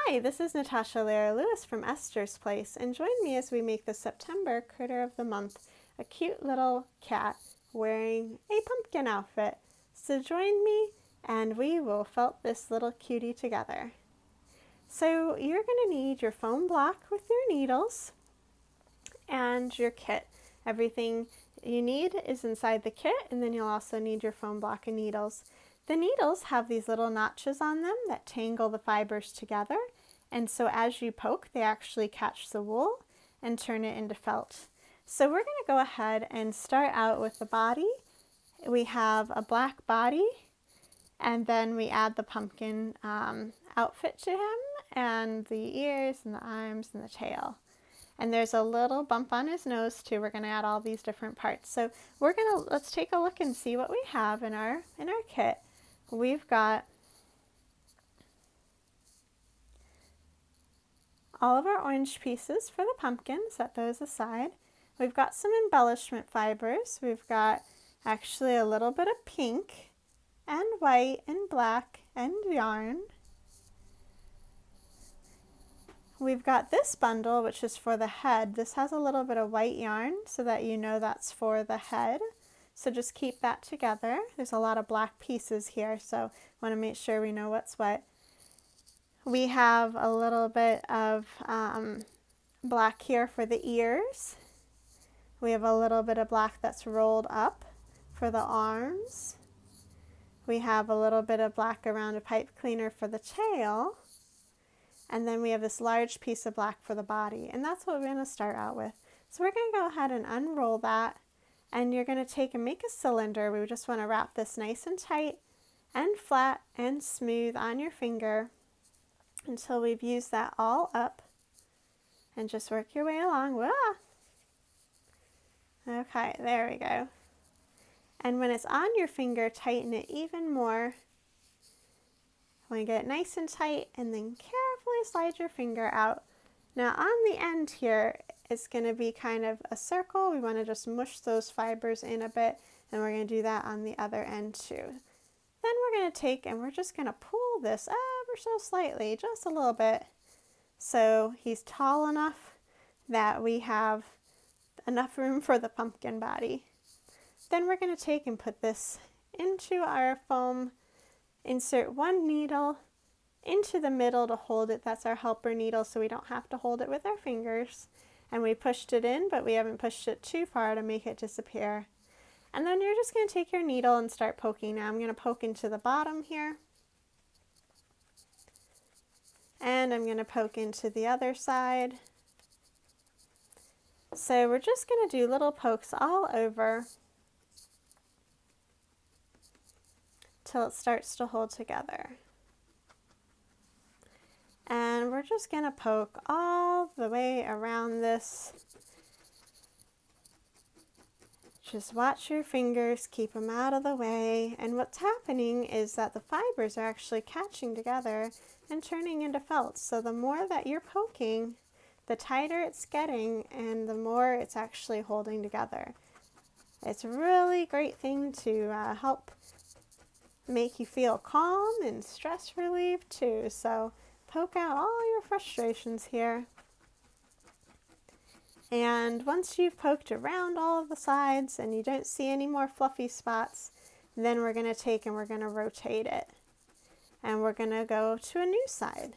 Hi, this is Natasha Lara Lewis from Esther's Place, and join me as we make the September Critter of the Month, a cute little cat wearing a pumpkin outfit. So join me and we will felt this little cutie together. So you're going to need your foam block with your needles and your kit. Everything you need is inside the kit, and then you'll also need your foam block and needles. The needles have these little notches on them that tangle the fibers together, and so as you poke, they actually catch the wool and turn it into felt. So we're going to go ahead and start out with the body. We have a black body, and then we add the pumpkin outfit to him, and the ears and the arms and the tail. And there's a little bump on his nose too. We're going to add all these different parts. So let's take a look and see what we have in our kit. We've got all of our orange pieces for the pumpkin. Set those aside. We've got some embellishment fibers. We've got actually a little bit of pink and white and black and yarn. We've got this bundle, which is for the head. This has a little bit of white yarn so that you know that's for the head. So just keep that together. There's a lot of black pieces here, so want to make sure we know what's what. We have a little bit of black here for the ears. We have a little bit of black that's rolled up for the arms. We have a little bit of black around a pipe cleaner for the tail. And then we have this large piece of black for the body, and that's what we're going to start out with. So we're going to go ahead and unroll that, and you're going to take and make a cylinder. We just want to wrap this nice and tight and flat and smooth on your finger until we've used that all up, and just work your way along. Whoa! Okay, there we go. And when it's on your finger, tighten it even more. Want to get it nice and tight, and then carefully slide your finger out. Now on the end here, it's going to be kind of a circle. We want to just mush those fibers in a bit, and we're going to do that on the other end too. Then we're going to take and we're just going to pull this ever so slightly, just a little bit, so he's tall enough that we have enough room for the pumpkin body. Then we're going to take and put this into our foam. Insert one needle into the middle to hold it. That's our helper needle, so we don't have to hold it with our fingers. And we pushed it in, but we haven't pushed it too far to make it disappear. And then you're just going to take your needle and start poking. Now I'm going to poke into the bottom here. And I'm going to poke into the other side. So we're just going to do little pokes all over till it starts to hold together. And we're just going to poke all the way around this. Just watch your fingers, keep them out of the way. And what's happening is that the fibers are actually catching together and turning into felt. So the more that you're poking, the tighter it's getting and the more it's actually holding together. It's a really great thing to help make you feel calm and stress relieved too. So poke out all your frustrations here. And once you've poked around all of the sides and you don't see any more fluffy spots, then we're going to take and we're going to rotate it. And we're going to go to a new side.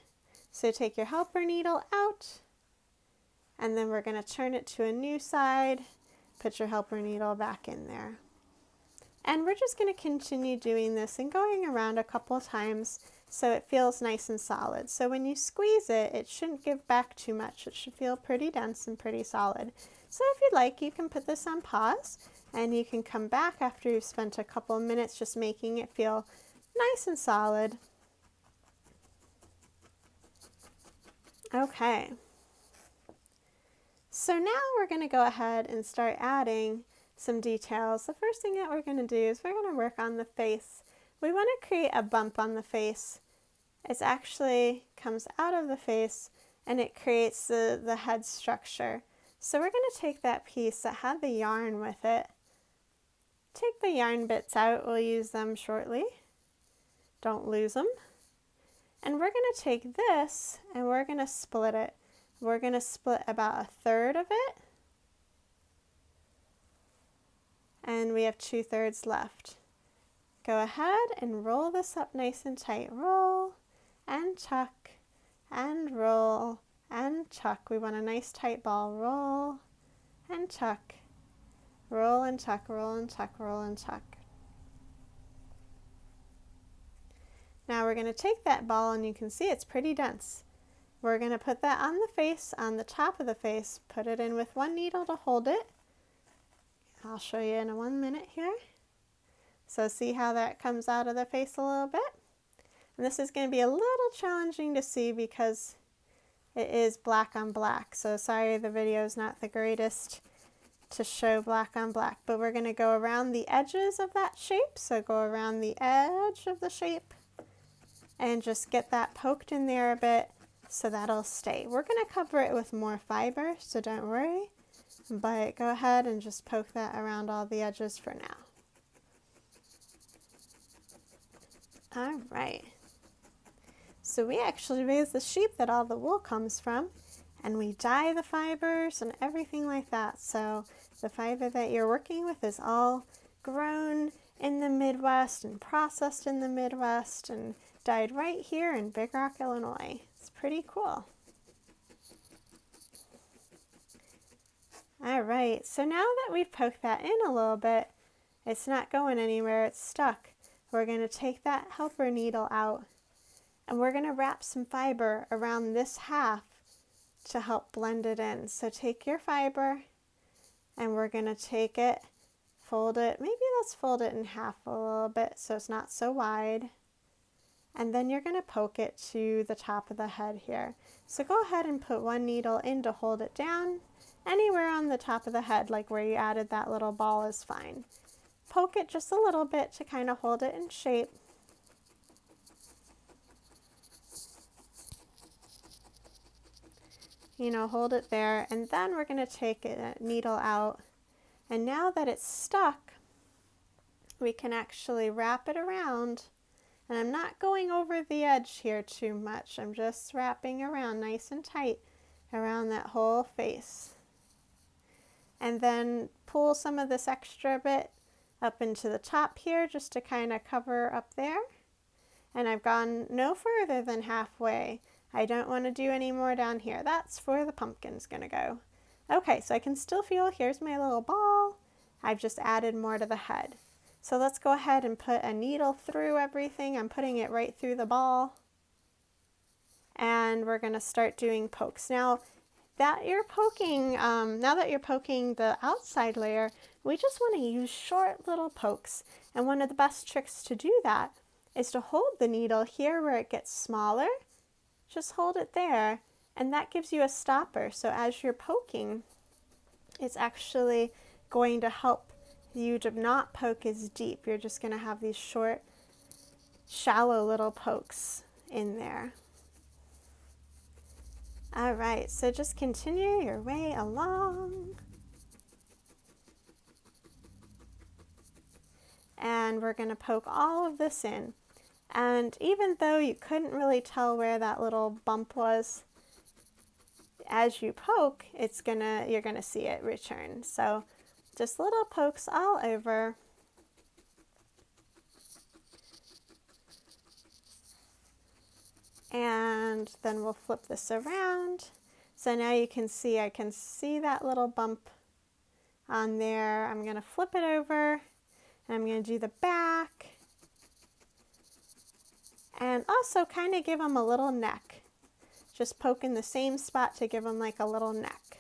So take your helper needle out, and then we're going to turn it to a new side. Put your helper needle back in there. And we're just going to continue doing this and going around a couple of times so it feels nice and solid. So when you squeeze it, it shouldn't give back too much. It should feel pretty dense and pretty solid. So if you'd like, you can put this on pause and you can come back after you've spent a couple of minutes just making it feel nice and solid. Okay. So now we're going to go ahead and start adding some details. The first thing that we're going to do is we're going to work on the face. We want to create a bump on the face. It actually comes out of the face and it creates the head structure. So we're going to take that piece that had the yarn with it. Take the yarn bits out. We'll use them shortly. Don't lose them. And we're going to take this and we're going to split it. We're going to split about a third of it. And we have 2/3 left. Go ahead and roll this up nice and tight. Roll and tuck and roll and tuck. We want a nice tight ball. Roll and tuck. Roll and tuck, roll and tuck, roll and tuck. Now we're going to take that ball and you can see it's pretty dense. We're going to put that on the face, on the top of the face, put it in with one needle to hold it. I'll show you in 1 minute here. So see how that comes out of the face a little bit? And this is going to be a little challenging to see because it is black on black. So sorry the video is not the greatest to show black on black, but we're going to go around the edges of that shape. So go around the edge of the shape and just get that poked in there a bit so that'll stay. We're going to cover it with more fiber, so don't worry, but go ahead and just poke that around all the edges for now. All right. So we actually raise the sheep that all the wool comes from, and we dye the fibers and everything like that. So the fiber that you're working with is all grown in the Midwest and processed in the Midwest and dyed right here in Big Rock, Illinois. It's pretty cool. All right, so now that we've poked that in a little bit, it's not going anywhere, it's stuck. We're going to take that helper needle out and we're going to wrap some fiber around this half to help blend it in. So take your fiber and we're going to take it, fold it, maybe let's fold it in half a little bit so it's not so wide. And then you're going to poke it to the top of the head here. So go ahead and put one needle in to hold it down. Anywhere on the top of the head, like where you added that little ball, is fine. Poke it just a little bit to kind of hold it in shape. You know, hold it there, and then we're going to take a needle out. And now that it's stuck, we can actually wrap it around. And I'm not going over the edge here too much. I'm just wrapping around nice and tight around that whole face. And then pull some of this extra bit up into the top here just to kind of cover up there. And I've gone no further than halfway. I don't want to do any more down here. That's where the pumpkin's gonna go. Okay, so I can still feel, here's my little ball. I've just added more to the head. So let's go ahead and put a needle through everything. I'm putting it right through the ball. And we're gonna start doing pokes. Now that you're poking the outside layer, we just want to use short little pokes. And one of the best tricks to do that is to hold the needle here where it gets smaller. Just hold it there, and that gives you a stopper. So as you're poking, it's actually going to help you to not poke as deep. You're just going to have these short, shallow little pokes in there. All right, so just continue your way along. And we're going to poke all of this in. And even though you couldn't really tell where that little bump was, as you poke, you're gonna see it return. So just little pokes all over. And then we'll flip this around. So now you can see, I can see that little bump on there. I'm gonna flip it over and I'm gonna do the back. And also kind of give them a little neck. Just poke in the same spot to give them like a little neck.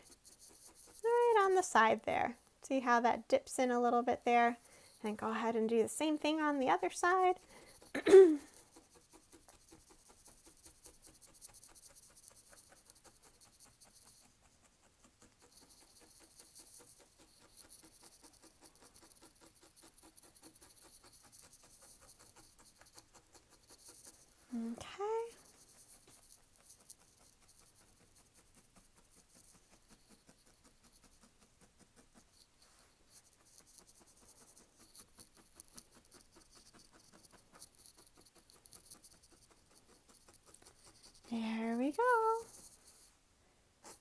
Right on the side there. See how that dips in a little bit there? And go ahead and do the same thing on the other side. Okay. There we go.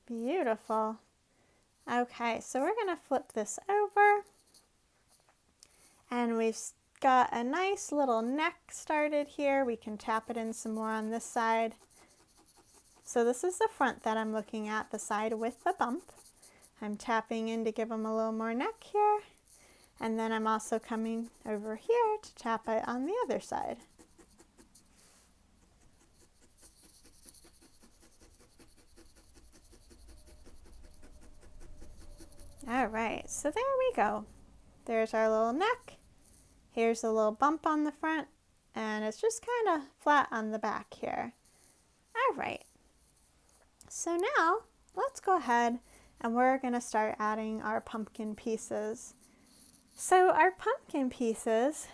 Beautiful. Okay, so we're going to flip this over, and we've got a nice little neck started here. We can tap it in some more on this side. So this is the front that I'm looking at, the side with the bump. I'm tapping in to give them a little more neck here, and then I'm also coming over here to tap it on the other side. All right, so there we go. There's our little neck. Here's a little bump on the front, and it's just kind of flat on the back here. All right, so now let's go ahead and we're going to start adding our pumpkin pieces. So our pumpkin pieces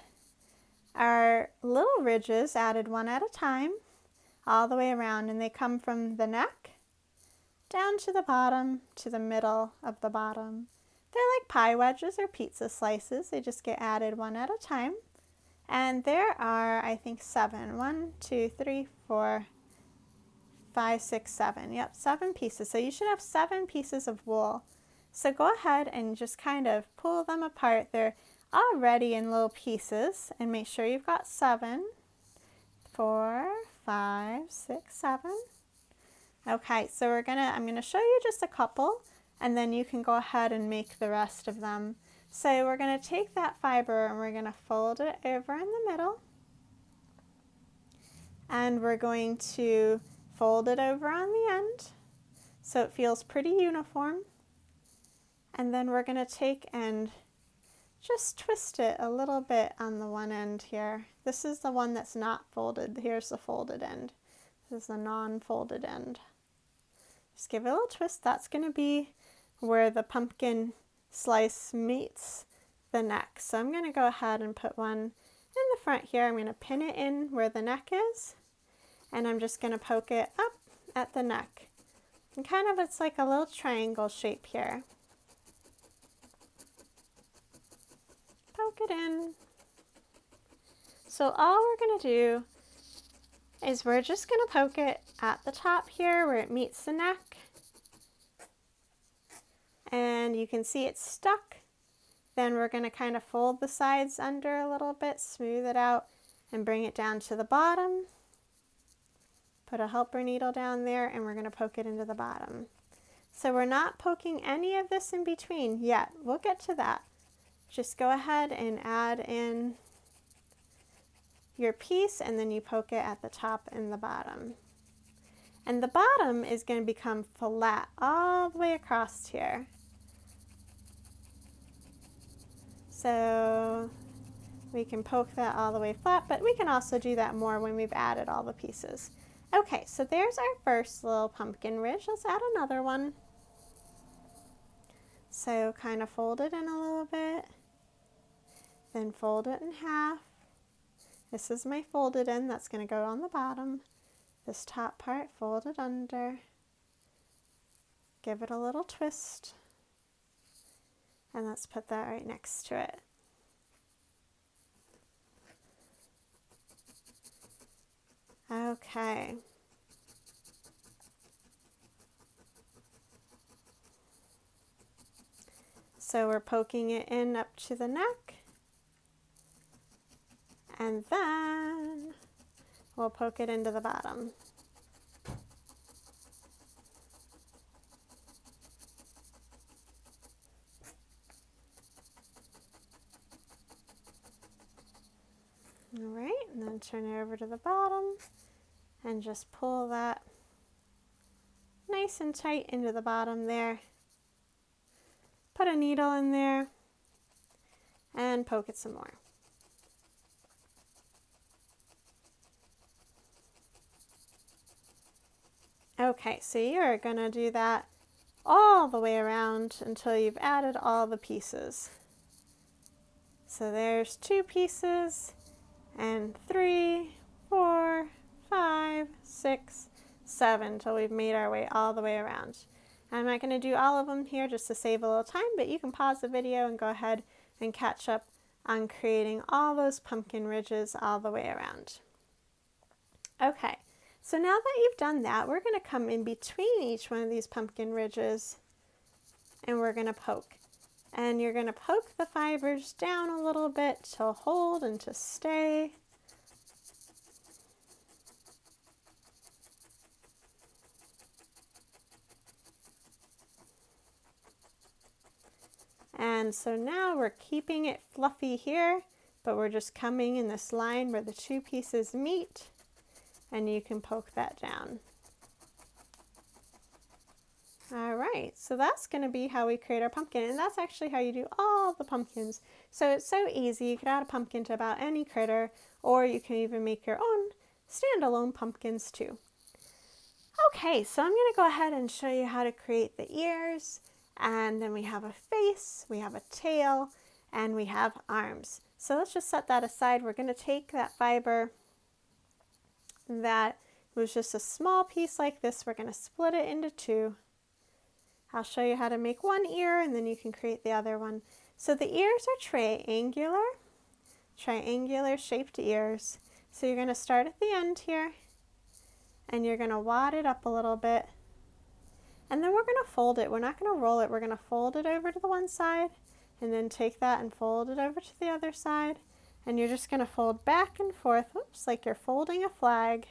are little ridges added one at a time all the way around, and they come from the neck down to the bottom, to the middle of the bottom. They're like pie wedges or pizza slices. They just get added one at a time. And there are, I think, 7. 1, 2, 3, 4, 5, 6, 7. Yep, 7 pieces. So you should have 7 pieces of wool. So go ahead and just kind of pull them apart. They're already in little pieces, and make sure you've got 7, 4, 5, 6, 7. Okay, so I'm gonna show you just a couple, and then you can go ahead and make the rest of them. So we're gonna take that fiber and we're gonna fold it over in the middle, and we're going to fold it over on the end so it feels pretty uniform. And then we're gonna take and just twist it a little bit on the one end here. This is the one that's not folded. Here's the folded end. This is the non-folded end. Just give it a little twist. That's going to be where the pumpkin slice meets the neck. So I'm going to go ahead and put one in the front here. I'm going to pin it in where the neck is, and I'm just going to poke it up at the neck. And kind of, it's like a little triangle shape here. Poke it in. So all we're going to do is we're just going to poke it at the top here where it meets the neck. And you can see it's stuck. Then we're going to kind of fold the sides under a little bit, smooth it out, and bring it down to the bottom. Put a helper needle down there, and we're going to poke it into the bottom. So we're not poking any of this in between yet. We'll get to that. Just go ahead and add in your piece, and then you poke it at the top and the bottom. And the bottom is going to become flat all the way across here. So we can poke that all the way flat, but we can also do that more when we've added all the pieces. Okay, so there's our first little pumpkin ridge. Let's add another one. So kind of fold it in a little bit, then fold it in half. This is my folded end that's going to go on the bottom. This top part, fold it under. Give it a little twist. And let's put that right next to it. Okay. So we're poking it in up to the neck. And then we'll poke it into the bottom. All right, and then turn it over to the bottom and just pull that nice and tight into the bottom there. Put a needle in there and poke it some more. Okay, so you're going to do that all the way around until you've added all the pieces. So there's 2 pieces, and 3, 4, 5, 6, 7 until we've made our way all the way around. I'm not going to do all of them here just to save a little time, but you can pause the video and go ahead and catch up on creating all those pumpkin ridges all the way around. Okay, So now that you've done that, we're going to come in between each one of these pumpkin ridges and we're going to poke. And you're going to poke the fibers down a little bit to hold and to stay. And so now we're keeping it fluffy here, but we're just coming in this line where the two pieces meet, and you can poke that down. All right, so that's going to be how we create our pumpkin, and that's actually how you do all the pumpkins. So it's so easy. You could add a pumpkin to about any critter, or you can even make your own standalone pumpkins too. Okay, so I'm going to go ahead and show you how to create the ears, and then we have a face, we have a tail, and we have arms. So let's just set that aside. We're going to take that fiber that was just a small piece like this. We're going to split it into two. I'll show you how to make one ear and then you can create the other one. So the ears are triangular shaped ears. So you're going to start at the end here and you're going to wad it up a little bit. And then we're going to fold it. We're not going to roll it. We're going to fold it over to the one side and then take that and fold it over to the other side. And you're just going to fold back and forth, whoops, like you're folding a flag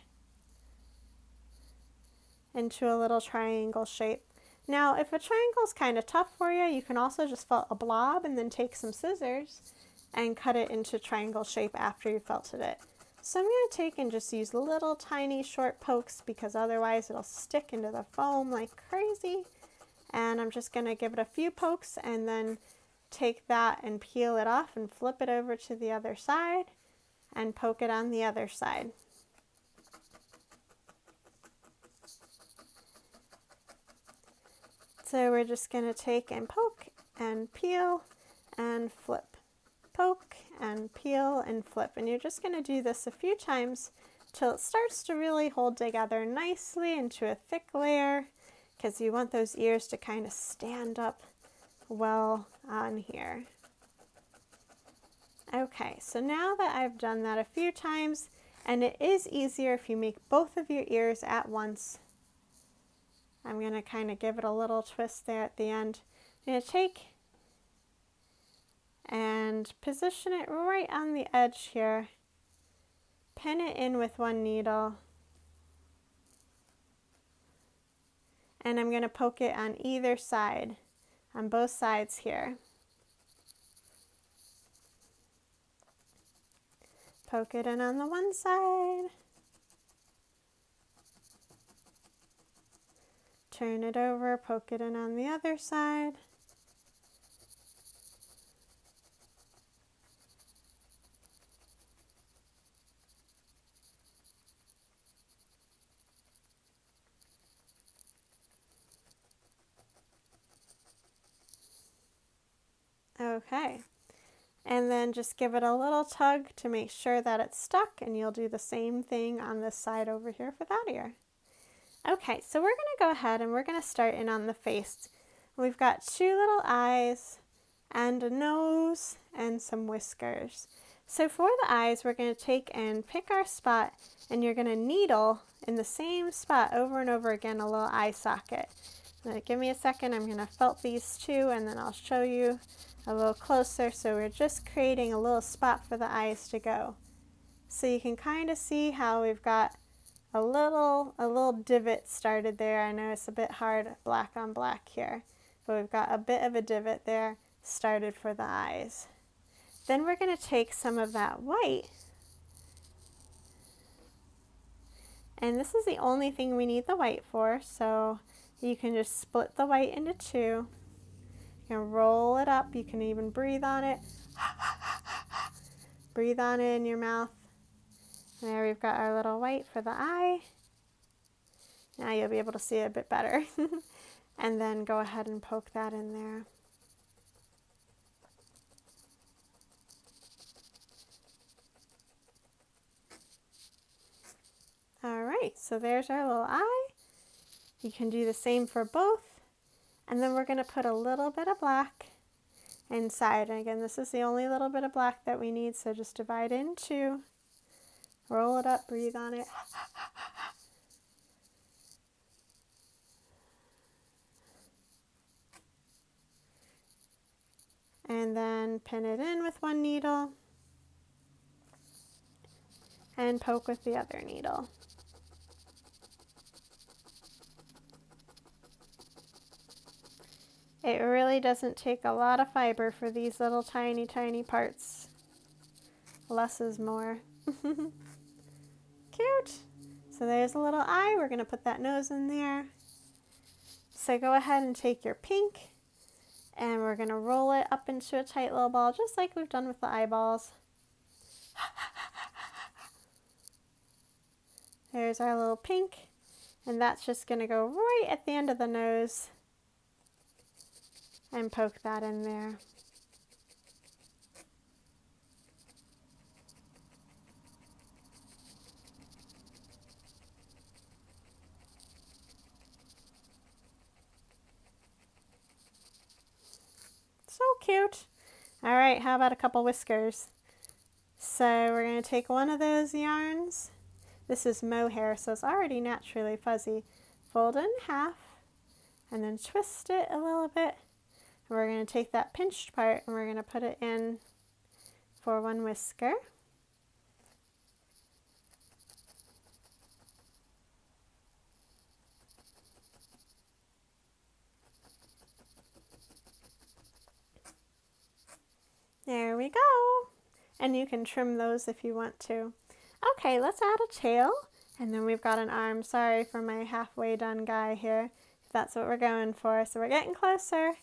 into a little triangle shape. Now, if a triangle is kind of tough for you, you can also just felt a blob and then take some scissors and cut it into triangle shape after you felted it. So I'm going to take and just use little tiny short pokes because otherwise it'll stick into the foam like crazy. And I'm just going to give it a few pokes and then take that and peel it off and flip it over to the other side and poke it on the other side. So we're just going to take and poke and peel and flip. Poke and peel and flip. And you're just going to do this a few times till it starts to really hold together nicely into a thick layer because you want those ears to kind of stand up well on here. Okay, so now that I've done that a few times, and it is easier if you make both of your ears at once. I'm going to kind of give it a little twist there at the end. I'm going to take and position it right on the edge here. Pin it in with one needle. And I'm going to poke it on either side, on both sides here. Poke it in on the one side. Turn it over, poke it in on the other side. Okay, and then just give it a little tug to make sure that it's stuck, and you'll do the same thing on this side over here for that ear. Okay, so we're going to go ahead and we're going to start in on the face. We've got two little eyes and a nose and some whiskers. So for the eyes, we're going to take and pick our spot, and you're going to needle in the same spot over and over again a little eye socket. Now, give me a second, I'm going to felt these two and then I'll show you a little closer. So we're just creating a little spot for the eyes to go. So you can kind of see how we've got a little divot started there. I know it's a bit hard black on black here, but we've got a bit of a divot there started for the eyes. Then we're going to take some of that white, and this is the only thing we need the white for, so you can just split the white into two. You can roll it up, you can even breathe on it. Breathe on it in your mouth. There, we've got our little white for the eye. Now you'll be able to see it a bit better. And then go ahead and poke that in there. All right, so there's our little eye. You can do the same for both. And then we're going to put a little bit of black inside. And again, this is the only little bit of black that we need, so just divide in two. Roll it up, breathe on it. and pin it in with one needle and poke with the other needle. It really doesn't take a lot of fiber for these little tiny, tiny parts. Less is more. Cute! So there's a little eye. We're going to put that nose in there. So go ahead and take your pink and we're going to roll it up into a tight little ball just like we've done with the eyeballs. There's our little pink, and that's just going to go right at the end of the nose and poke that in there. So cute. All right, how about a couple whiskers? So we're going to take one of those yarns. This is mohair, so it's already naturally fuzzy. Fold it in half and then twist it a little bit. And we're going to take that pinched part and we're going to put it in for one whisker. There we go. And you can trim those if you want to. Okay, let's add a tail. And then we've got an arm. Sorry for my halfway done guy here. If that's what we're going for. So we're getting closer.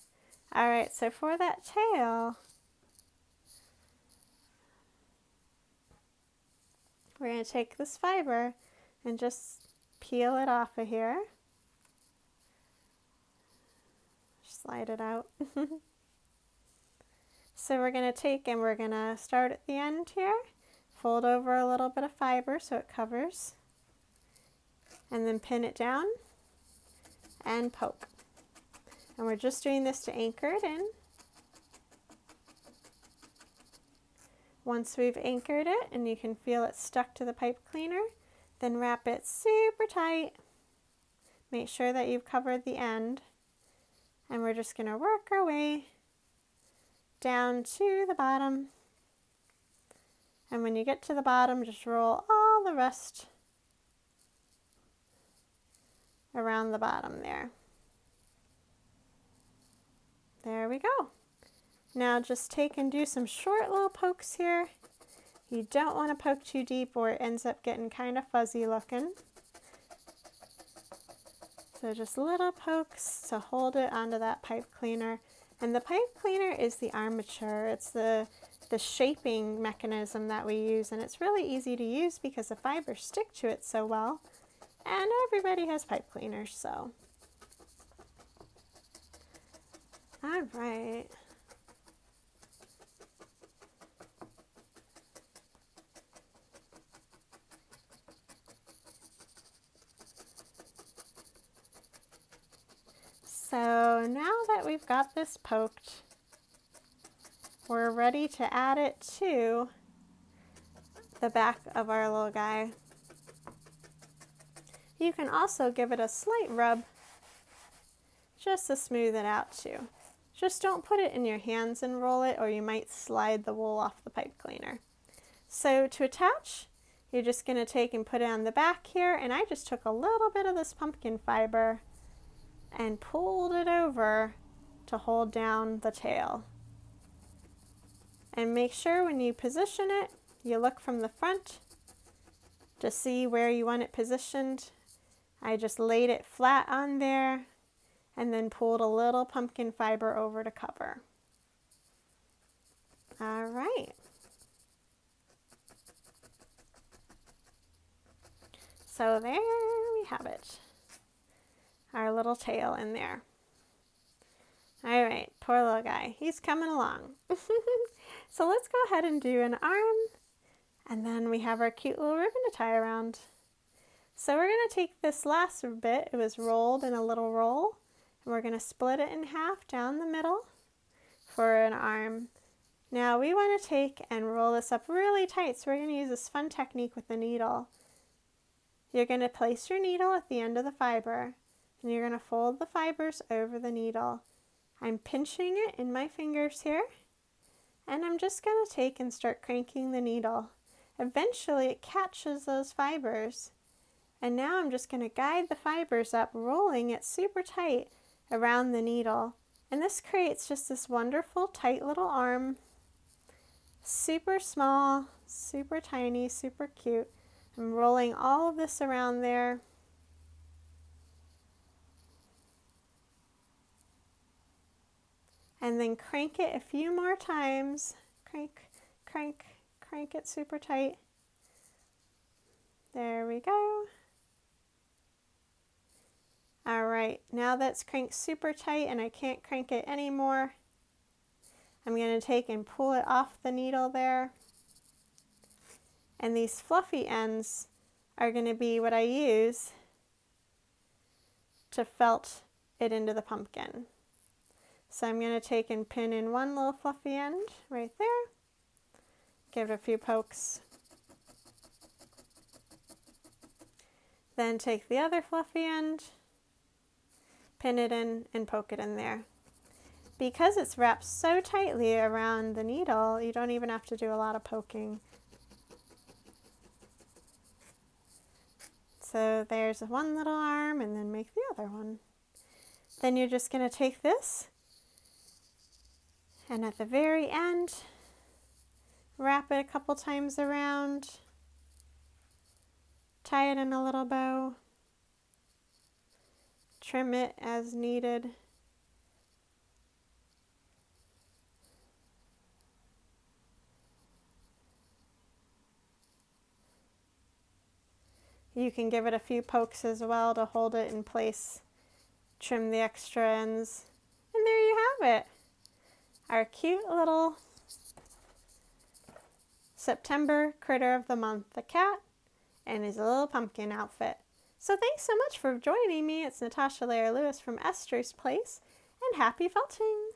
All right, so for that tail, we're going to take this fiber and just peel it off of here. Slide it out. So we're going to take and we're going to start at the end here, fold over a little bit of fiber so it covers, and then pin it down and poke. And we're just doing this to anchor it in. Once we've anchored it and you can feel it stuck to the pipe cleaner, then wrap it super tight. Make sure that you've covered the end. And we're just going to work our way down to the bottom. And when you get to the bottom, just roll all the rest around the bottom there. There we go. Now just take and do some short little pokes here. You don't want to poke too deep or it ends up getting kind of fuzzy looking. So just little pokes to hold it onto that pipe cleaner. And the pipe cleaner is the armature. It's the shaping mechanism that we use, and it's really easy to use because the fibers stick to it so well. And everybody has pipe cleaners, so. All right. So now that we've got this poked, we're ready to add it to the back of our little guy. You can also give it a slight rub just to smooth it out too. Just don't put it in your hands and roll it or you might slide the wool off the pipe cleaner. So to attach, you're just going to take and put it on the back here, and I just took a little bit of this pumpkin fiber and pulled it over to hold down the tail. And make sure when you position it, you look from the front to see where you want it positioned. I just laid it flat on there and then pulled a little pumpkin fiber over to cover. All right. So there we have it. Our little tail in there. All right, poor little guy. He's coming along. So let's go ahead and do an arm, and then we have our cute little ribbon to tie around. So we're going to take this last bit. It was rolled in a little roll, and we're going to split it in half down the middle for an arm. Now we want to take and roll this up really tight, so we're going to use this fun technique with the needle. You're going to place your needle at the end of the fiber, and you're going to fold the fibers over the needle. I'm pinching it in my fingers here, And I'm just going to take and start cranking the needle. Eventually it catches those fibers. And now I'm just going to guide the fibers up, rolling it super tight around the needle. And this creates just this wonderful tight little arm. Super small, super tiny, super cute. I'm rolling all of this around there. And then crank it a few more times. Crank, crank, crank it super tight. There we go. All right, now that's cranked super tight and I can't crank it anymore. I'm going to take and pull it off the needle there. And these fluffy ends are going to be what I use to felt it into the pumpkin. So I'm going to take and pin in one little fluffy end right there. Give it a few pokes. Then take the other fluffy end, pin it in and poke it in there. Because it's wrapped so tightly around the needle, you don't even have to do a lot of poking. So there's one little arm and then make the other one. Then you're just going to take this and at the very end, wrap it a couple times around, tie it in a little bow, trim it as needed. You can give it a few pokes as well to hold it in place. Trim the extra ends. And there you have it. Our cute little September critter of the month, the cat, and his little pumpkin outfit. So thanks so much for joining me. It's Natasha Lara Lewis from Esther's Place, and happy felting!